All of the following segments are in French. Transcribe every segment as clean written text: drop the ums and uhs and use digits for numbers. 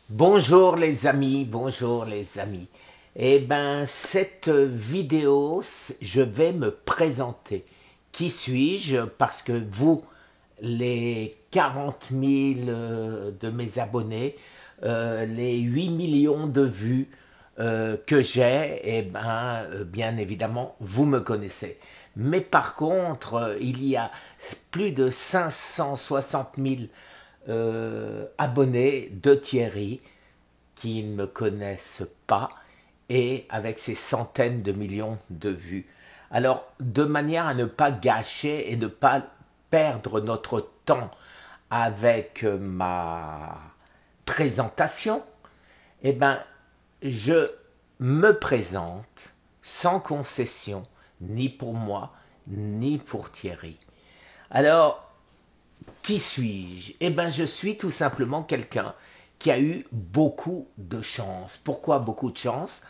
Bonjour les amis, bonjour les amis. Eh ben, cette vidéo, je vais me présenter. Qui suis-je? Parce que vous, les 40 000 de mes abonnés, les 8 millions de vues que j'ai, eh ben, bien évidemment, vous me connaissez. Mais par contre, il y a plus de 560 000 abonnés de Thierry qui ne me connaissent pas et avec ces centaines de millions de vues. Alors, de manière à ne pas gâcher et ne pas perdre notre temps avec ma présentation, eh ben, je me présente sans concession, ni pour moi, ni pour Thierry. Alors, qui suis-je? Eh bien, je suis tout simplement quelqu'un qui a eu beaucoup de chance. Pourquoi beaucoup de chance?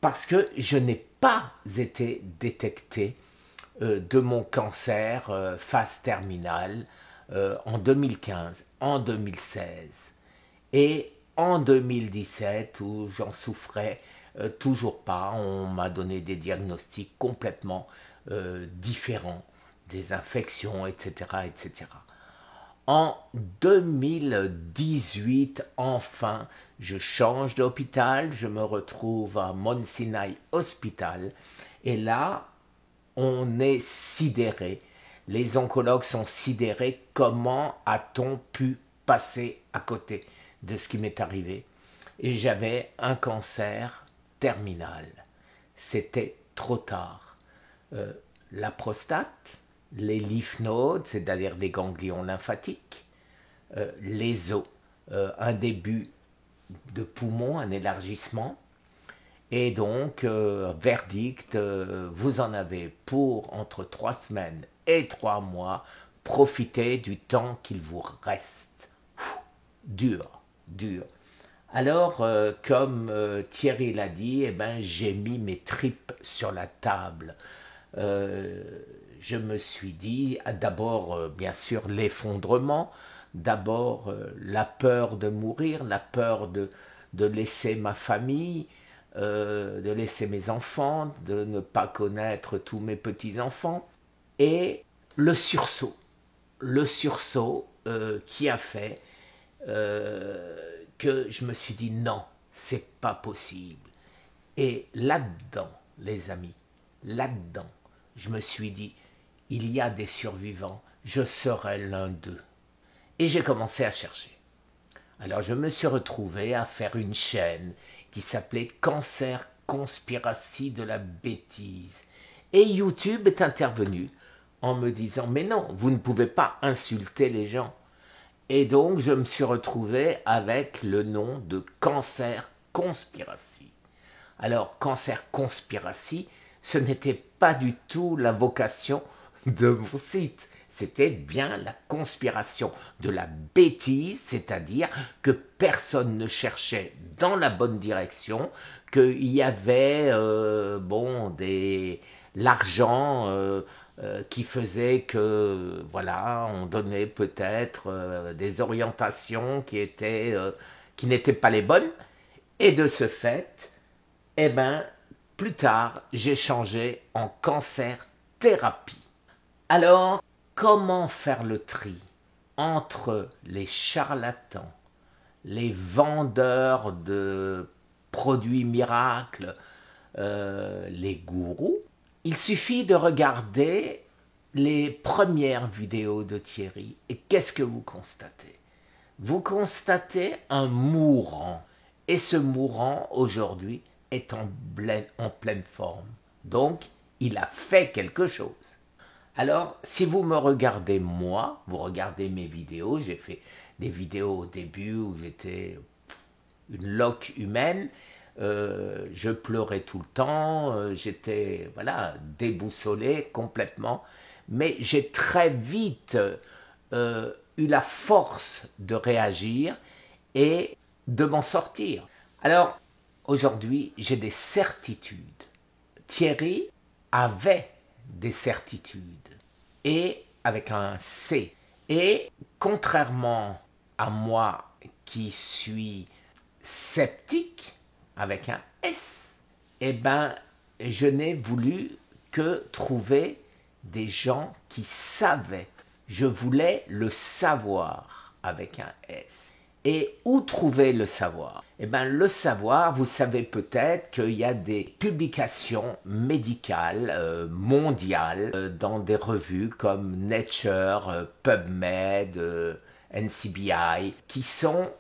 Parce que je n'ai pas été détecté de mon cancer phase terminale en 2015, en 2016 et en 2017 où j'en souffrais toujours pas. On m'a donné des diagnostics complètement différents, des infections, etc., etc. En 2018, enfin, je change d'hôpital, je me retrouve à Mount Sinai Hospital, et là, on est sidéré. Les oncologues sont sidérés. Comment a-t-on pu passer à côté de ce qui m'est arrivé? Et j'avais un cancer terminal. C'était trop tard. Euh, la prostate, les lymph nodes, c'est-à-dire des ganglions lymphatiques, les os, un début de poumon, un élargissement, et donc, verdict, vous en avez pour entre 3 semaines et 3 mois, profitez du temps qu'il vous reste. Dur, dur. Alors, comme Thierry l'a dit, eh ben, j'ai mis mes tripes sur la table. Euh, je me suis dit, d'abord, bien sûr, l'effondrement, d'abord la peur de mourir, la peur de laisser ma famille, de laisser mes enfants, de ne pas connaître tous mes petits-enfants, et le sursaut qui a fait que je me suis dit non, c'est pas possible. Et là-dedans, les amis, là-dedans, je me suis dit, il y a des survivants, je serai l'un d'eux. Et j'ai commencé à chercher. Alors je me suis retrouvé à faire une chaîne qui s'appelait Cancer Conspiracy de la bêtise. Et YouTube est intervenu en me disant, mais non, vous ne pouvez pas insulter les gens. Et donc je me suis retrouvé avec le nom de Cancer Conspiracy. Alors, Cancer Conspiracy, ce n'était pas du tout la vocation de mon site. C'était bien la conspiration de la bêtise, c'est-à-dire que personne ne cherchait dans la bonne direction, qu'il y avait l'argent qui faisait que voilà, on donnait peut-être des orientations qui n'étaient pas les bonnes, et de ce fait, eh bien, plus tard, j'ai changé en cancer thérapie. Alors, comment faire le tri entre les charlatans, les vendeurs de produits miracles, les gourous? Il suffit de regarder les premières vidéos de Thierry et qu'est-ce que vous constatez? Vous constatez un mourant. Et ce mourant, aujourd'hui, est en pleine forme. Donc, il a fait quelque chose. Alors, si vous me regardez moi, vous regardez mes vidéos, j'ai fait des vidéos au début où j'étais une loque humaine, je pleurais tout le temps, j'étais voilà déboussolé complètement, mais j'ai très vite eu la force de réagir et de m'en sortir. Alors, aujourd'hui, j'ai des certitudes. Thierry avait des certitudes, et avec un C. Et contrairement à moi qui suis sceptique avec un S, eh ben, je n'ai voulu que trouver des gens qui savaient. Je voulais le savoir avec un S. Et où trouver le savoir? Eh bien, le savoir, vous savez peut-être qu'il y a des publications médicales mondiales dans des revues comme Nature, PubMed, NCBI, qui sont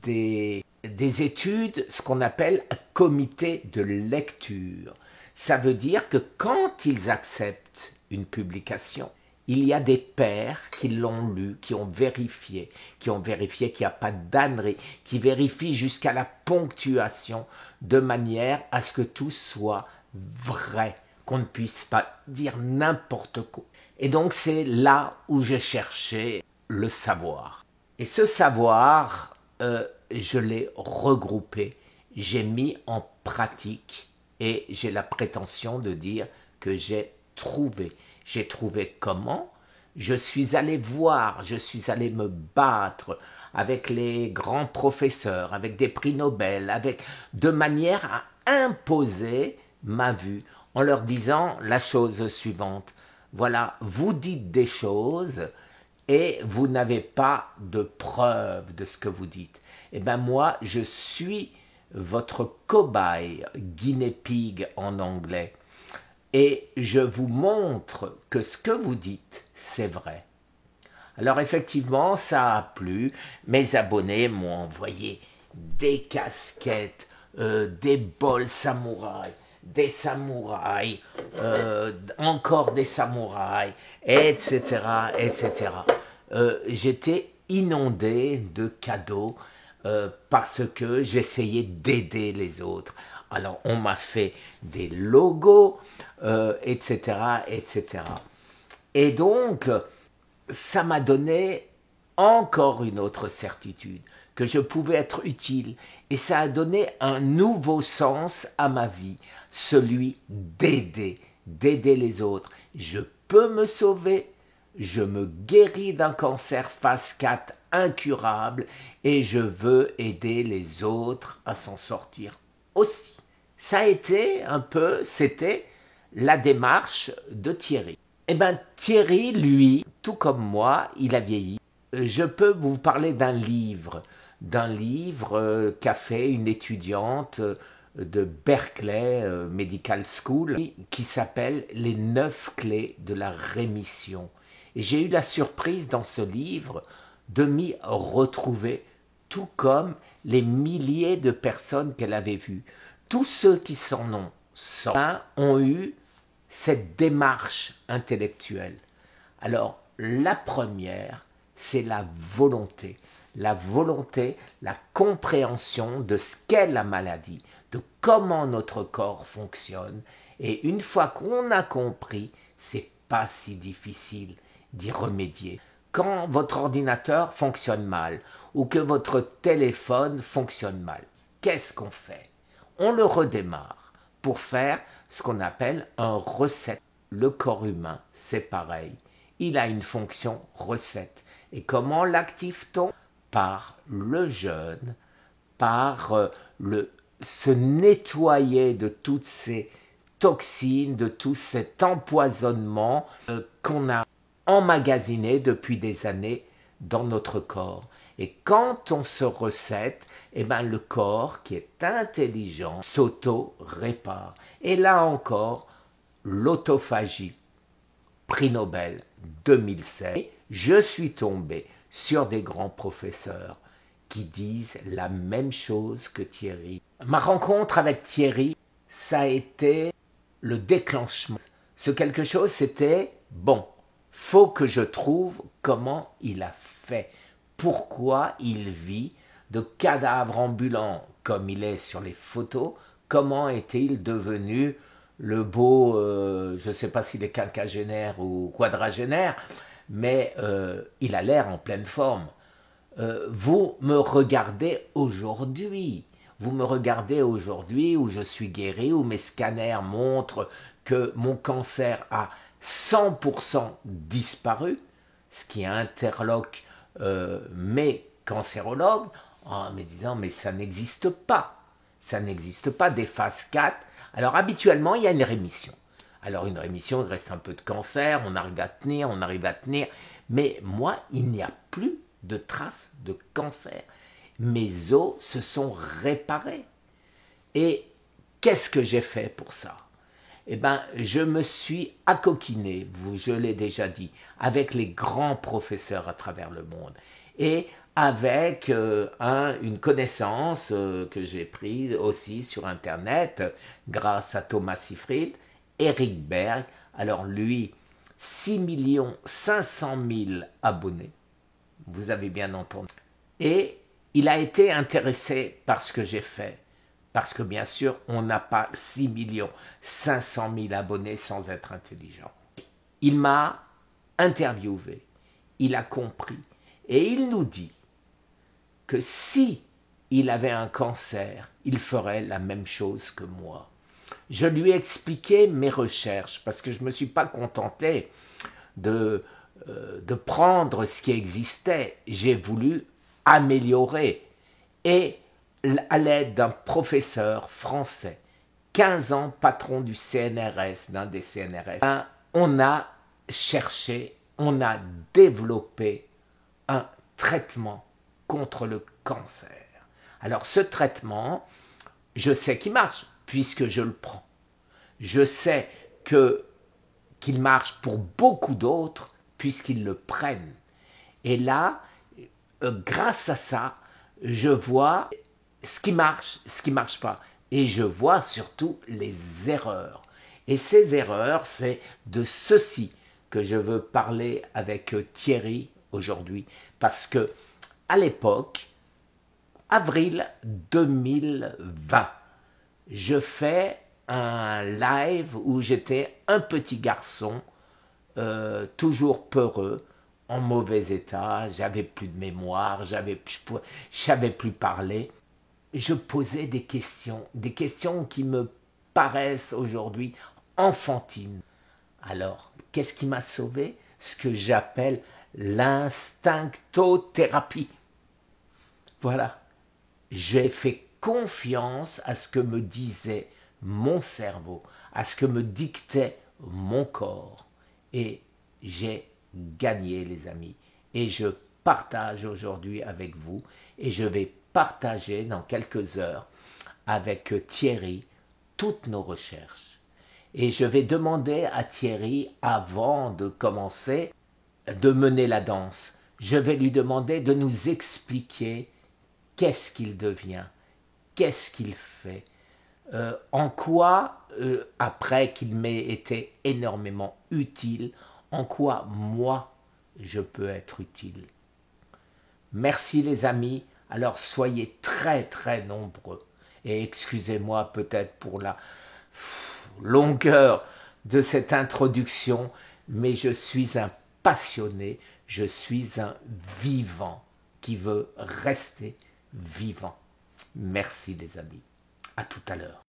des études, ce qu'on appelle un comité de lecture. Ça veut dire que quand ils acceptent une publication, il y a des pairs qui l'ont lu, qui ont vérifié qu'il n'y a pas d'ânerie, qui vérifient jusqu'à la ponctuation, de manière à ce que tout soit vrai, qu'on ne puisse pas dire n'importe quoi. Et donc c'est là où j'ai cherché le savoir. Et ce savoir, je l'ai regroupé, j'ai mis en pratique et j'ai la prétention de dire que j'ai trouvé. J'ai trouvé comment? Je suis allé voir, je suis allé me battre avec les grands professeurs, avec des prix Nobel, de manière à imposer ma vue en leur disant la chose suivante. Voilà, vous dites des choses et vous n'avez pas de preuve de ce que vous dites. Eh bien moi, je suis votre cobaye, guinea pig en anglais. Et je vous montre que ce que vous dites, c'est vrai. Alors effectivement, ça a plu. Mes abonnés m'ont envoyé des casquettes, des bols samouraïs, des samouraïs, encore des samouraïs, etc., etc. J'étais inondé de cadeaux parce que j'essayais d'aider les autres. Alors on m'a fait des logos, etc., etc. Et donc, ça m'a donné encore une autre certitude, que je pouvais être utile. Et ça a donné un nouveau sens à ma vie, celui d'aider les autres. Je peux me sauver, je me guéris d'un cancer phase 4 incurable et je veux aider les autres à s'en sortir aussi. Ça a été un peu, c'était la démarche de Thierry. Eh bien, Thierry, lui, tout comme moi, il a vieilli. Je peux vous parler d'un livre qu'a fait une étudiante de Berkeley Medical School qui s'appelle Les 9 clés de la rémission. Et j'ai eu la surprise dans ce livre de m'y retrouver, tout comme les milliers de personnes qu'elle avait vues. Tous ceux qui s'en ont eu cette démarche intellectuelle. Alors, la première, c'est la volonté. La volonté, la compréhension de ce qu'est la maladie, de comment notre corps fonctionne. Et une fois qu'on a compris, c'est pas si difficile d'y remédier. Quand votre ordinateur fonctionne mal ou que votre téléphone fonctionne mal, qu'est-ce qu'on fait? On le redémarre pour faire ce qu'on appelle un reset. Le corps humain, c'est pareil. Il a une fonction recette. Et comment l'active-t-on? Par le jeûne, par se nettoyer de toutes ces toxines, de tout cet empoisonnement qu'on a emmagasiné depuis des années dans notre corps. Et quand on se recette, eh ben le corps qui est intelligent s'auto-répare. Et là encore, l'autophagie, prix Nobel 2016. Je suis tombé sur des grands professeurs qui disent la même chose que Thierry. Ma rencontre avec Thierry, ça a été le déclenchement. Ce quelque chose, c'était, bon, faut que je trouve comment il a fait. Pourquoi il vit de cadavre ambulant comme il est sur les photos? Comment est-il devenu le beau, je ne sais pas s'il est quinquagénaire ou quadragénaire, mais il a l'air en pleine forme. Vous me regardez aujourd'hui. Vous me regardez aujourd'hui où je suis guéri, où mes scanners montrent que mon cancer a 100% disparu, ce qui interloque mes cancérologues en me disant, mais ça n'existe pas. Ça n'existe pas des phases 4. Alors habituellement, il y a une rémission. Alors une rémission, il reste un peu de cancer, on arrive à tenir. Mais moi, il n'y a plus de traces de cancer. Mes os se sont réparés. Et qu'est-ce que j'ai fait pour ça? Eh bien, je me suis accoquiné, je l'ai déjà dit, avec les grands professeurs à travers le monde. Et avec une connaissance que j'ai prise aussi sur Internet, grâce à Thomas Seyfried, Eric Berg. Alors lui, 6 500 000 abonnés, vous avez bien entendu. Et il a été intéressé par ce que j'ai fait. Parce que bien sûr, on n'a pas 6 500 000 abonnés sans être intelligent. Il m'a interviewé, il a compris. Et il nous dit que si il avait un cancer, il ferait la même chose que moi. Je lui ai expliqué mes recherches, parce que je ne me suis pas contenté de prendre ce qui existait. J'ai voulu améliorer. Et à l'aide d'un professeur français, 15 ans patron du CNRS, d'un des CNRS, on a cherché, on a développé un traitement contre le cancer. Alors ce traitement, je sais qu'il marche, puisque je le prends. Je sais qu'il marche pour beaucoup d'autres, puisqu'ils le prennent. Et là, grâce à ça, je vois ce qui marche pas. Et je vois surtout les erreurs. Et ces erreurs, c'est de ceci que je veux parler avec Thierry aujourd'hui. Parce que, à l'époque, avril 2020, je fais un live où j'étais un petit garçon, toujours peureux, en mauvais état, j'avais plus de mémoire, je savais plus parler. Je posais des questions qui me paraissent aujourd'hui enfantines. Alors, qu'est-ce qui m'a sauvé? Ce que j'appelle l'instinctothérapie. Voilà. J'ai fait confiance à ce que me disait mon cerveau, à ce que me dictait mon corps. Et j'ai gagné, les amis. Et je partage aujourd'hui avec vous, et je vais partager dans quelques heures avec Thierry toutes nos recherches. Et je vais demander à Thierry, avant de commencer, de mener la danse, je vais lui demander de nous expliquer qu'est-ce qu'il devient, qu'est-ce qu'il fait, en quoi, après qu'il m'ait été énormément utile, en quoi moi je peux être utile. Merci les amis, alors soyez très très nombreux. Et excusez-moi peut-être pour la longueur de cette introduction, mais je suis un passionné, je suis un vivant qui veut rester vivant. Merci les amis, à tout à l'heure.